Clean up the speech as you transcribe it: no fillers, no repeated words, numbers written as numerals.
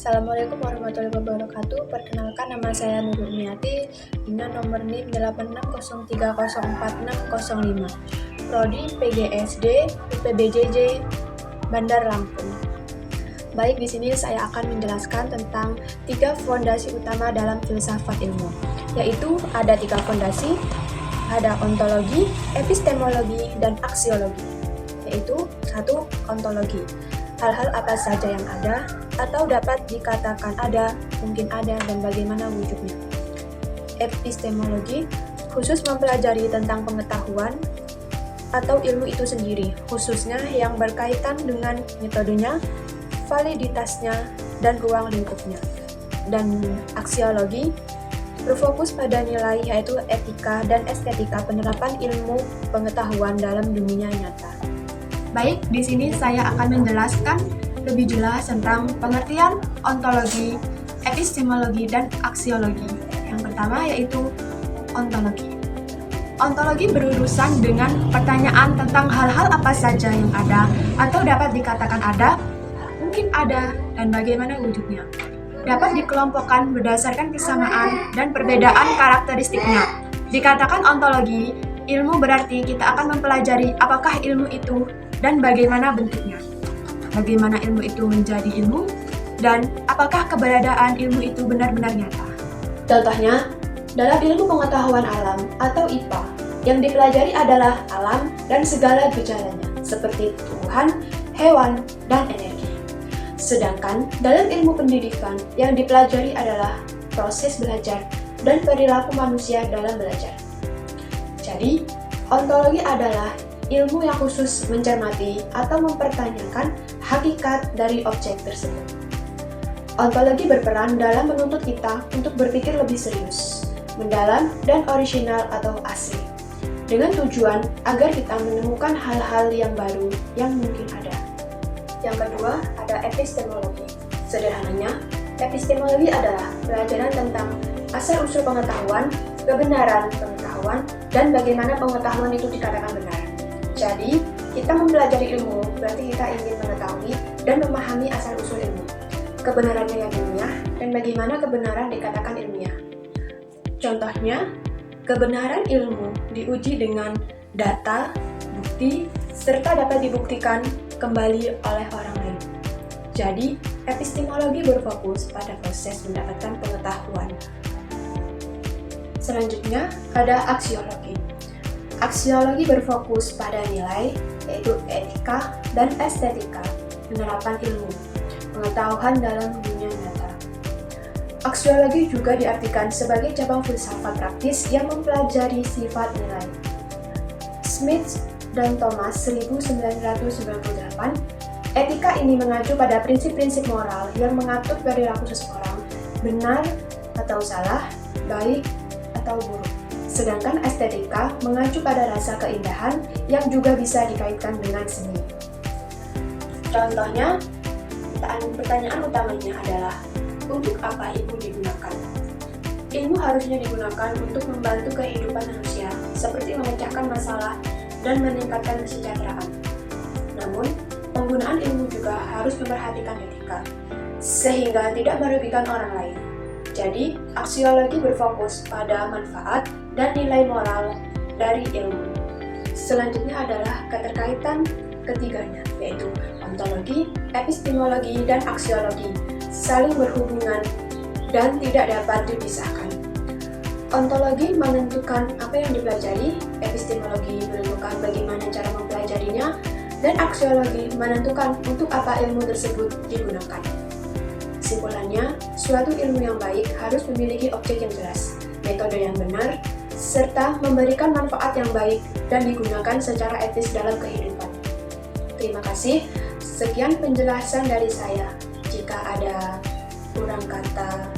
Assalamualaikum warahmatullahi wabarakatuh. Perkenalkan, nama saya Nurul Miati dengan nomor NIM 8603046005. Prodi PGSD IPBJJ Bandar Lampung. Baik, di sini saya akan menjelaskan tentang 3 fondasi utama dalam filsafat ilmu, yaitu ada 3 fondasi, ada ontologi, epistemologi, dan aksiologi. Yaitu 1. Ontologi. Hal-hal apa saja yang ada atau dapat dikatakan ada, mungkin ada, dan bagaimana wujudnya. Epistemologi khusus mempelajari tentang pengetahuan atau ilmu itu sendiri, khususnya yang berkaitan dengan metodenya, validitasnya, dan ruang lingkupnya. Dan aksiologi berfokus pada nilai, yaitu etika dan estetika penerapan ilmu pengetahuan dalam dunia nyata. Baik, di sini saya akan menjelaskan lebih jelas tentang pengertian ontologi, epistemologi, dan aksiologi. Yang pertama yaitu ontologi. Ontologi berurusan dengan pertanyaan tentang hal-hal apa saja yang ada atau dapat dikatakan ada, mungkin ada, dan bagaimana wujudnya. Dapat dikelompokkan berdasarkan kesamaan dan perbedaan karakteristiknya. Dikatakan ontologi, ilmu berarti kita akan mempelajari apakah ilmu itu dan bagaimana bentuknya. Bagaimana ilmu itu menjadi ilmu, dan apakah keberadaan ilmu itu benar-benar nyata. Contohnya, dalam ilmu pengetahuan alam atau IPA, yang dipelajari adalah alam dan segala gejalanya, seperti tumbuhan, hewan, dan energi. Sedangkan dalam ilmu pendidikan, yang dipelajari adalah proses belajar dan perilaku manusia dalam belajar. Jadi, ontologi adalah ilmu yang khusus mencermati atau mempertanyakan hakikat dari objek tersebut. Ontologi berperan dalam menuntut kita untuk berpikir lebih serius, mendalam, dan orisinal atau asli, dengan tujuan agar kita menemukan hal-hal yang baru yang mungkin ada. Yang kedua, ada epistemologi. Sederhananya, epistemologi adalah pelajaran tentang asal-usul pengetahuan, kebenaran pengetahuan, dan bagaimana pengetahuan itu dikatakan benar. Jadi, kita mempelajari ilmu berarti kita ingin mengetahui dan memahami asal-usul ilmu, kebenarannya yang ilmiah, dan bagaimana kebenaran dikatakan ilmiah. Contohnya, kebenaran ilmu diuji dengan data, bukti, serta dapat dibuktikan kembali oleh orang lain. Jadi, epistemologi berfokus pada proses mendapatkan pengetahuan. Selanjutnya, ada aksiologi. Aksiologi berfokus pada nilai, yaitu etika dan estetika penerapan ilmu, pengetahuan dalam dunia nyata. Aksiologi juga diartikan sebagai cabang filsafat praktis yang mempelajari sifat nilai. Smith dan Thomas 1998, etika ini mengacu pada prinsip-prinsip moral yang mengatur perilaku seseorang, benar atau salah, baik atau buruk. Sedangkan estetika mengacu pada rasa keindahan yang juga bisa dikaitkan dengan seni. Contohnya, pertanyaan utamanya adalah, untuk apa ilmu digunakan? Ilmu harusnya digunakan untuk membantu kehidupan manusia, seperti memecahkan masalah dan meningkatkan kesejahteraan. Namun, penggunaan ilmu juga harus memperhatikan etika, sehingga tidak merugikan orang lain. Jadi, aksiologi berfokus pada manfaat dan nilai moral dari ilmu. Selanjutnya adalah keterkaitan ketiganya, yaitu ontologi, epistemologi, dan aksiologi, saling berhubungan dan tidak dapat dipisahkan. Ontologi menentukan apa yang dipelajari, epistemologi menentukan bagaimana cara mempelajarinya, dan aksiologi menentukan untuk apa ilmu tersebut digunakan. Kesimpulannya, suatu ilmu yang baik harus memiliki objek yang jelas, metode yang benar, serta memberikan manfaat yang baik dan digunakan secara etis dalam kehidupan. Terima kasih. Sekian penjelasan dari saya. Jika ada kurang kata